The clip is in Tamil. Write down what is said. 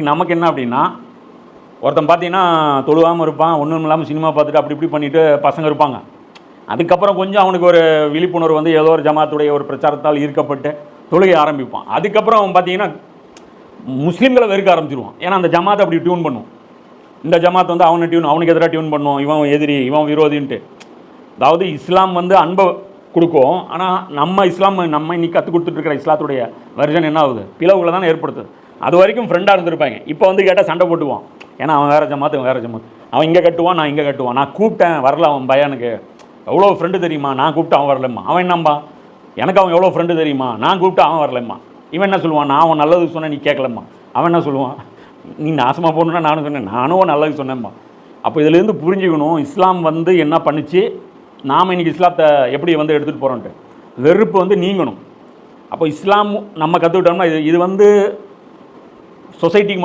நமக்கு என்ன அப்படின்னா, ஒருத்தன் பார்த்தீங்கன்னா தொழுவாமல் இருப்பான், ஒன்றும் இல்லாமல் சினிமா பார்த்துட்டு அப்படி இப்படி பண்ணிட்டு பசங்க இருப்பாங்க. அதுக்கப்புறம் கொஞ்சம் அவனுக்கு ஒரு விழிப்புணர்வு வந்து ஏதோ ஒரு ஜமாத்துடைய ஒரு பிரச்சாரத்தால் ஈர்க்கப்பட்டு தொழுகை ஆரம்பிப்பான். அதுக்கப்புறம் அவன் பார்த்தீங்கன்னா முஸ்லீம்களை வெறுக்க ஆரம்பிச்சிருவான். ஏன்னா அந்த ஜமாத்தை அப்படி டியூன் பண்ணும். இந்த ஜமாத் வந்து அவனுக்கு எதிராக டியூன் பண்ணும், இவன் எதிரி, இவன் விரோதின்ட்டு. அதாவது இஸ்லாம் வந்து அன்பை கொடுக்கும். ஆனால் நம்ம இன்னைக்கு கற்றுக் கொடுத்துட்ருக்கிற இஸ்லாத்துடைய வெர்ஷன் என்ன ஆகுது? பிளவுகளை தான் ஏற்படுத்துது. அது வரைக்கும் ஃப்ரெண்டாக இருந்திருப்பாங்க. இப்போ வந்து கேட்டால் சண்டை போட்டுவான். ஏன்னா அவன் வேறு ஜமாத்து, இவன் வேறு ஜமாத். அவன் இங்கே கட்டுவான், நான் இங்கே கட்டுவான். நான் கூப்பிட்டேன் வரல அவன் பயானுக்கு. எவ்வளோ ஃப்ரெண்டு தெரியுமா? நான் கூப்பிட்டு அவன் வரலம்மா. அவன் என்னம்பா, எனக்கு அவன் எவ்வளோ ஃப்ரெண்டு தெரியுமா? நான் கூப்பிட்டு அவன் வரலம்மா. இவன் என்ன சொல்லுவான்? நான் அவன் நல்லது சொன்னேன், நீ கேட்கலம்மா. அவன் என்ன சொல்லுவான்? நீ நாசமாக போகணுன்னா நானும் சொன்னேன், நானும் நல்லது சொன்னேன்மா. அப்போ இதிலேருந்து புரிஞ்சுக்கணும், இஸ்லாம் வந்து என்ன பண்ணிச்சு, நாம் இன்றைக்கி இஸ்லாத்தை எப்படி வந்து எடுத்துகிட்டு போகிறோன்ட்டு. வெறுப்பு வந்து நீங்கணும். அப்போ இஸ்லாம் நம்ம கற்றுக்கிட்டோம்னா இது வந்து சொசைட்டிக்கு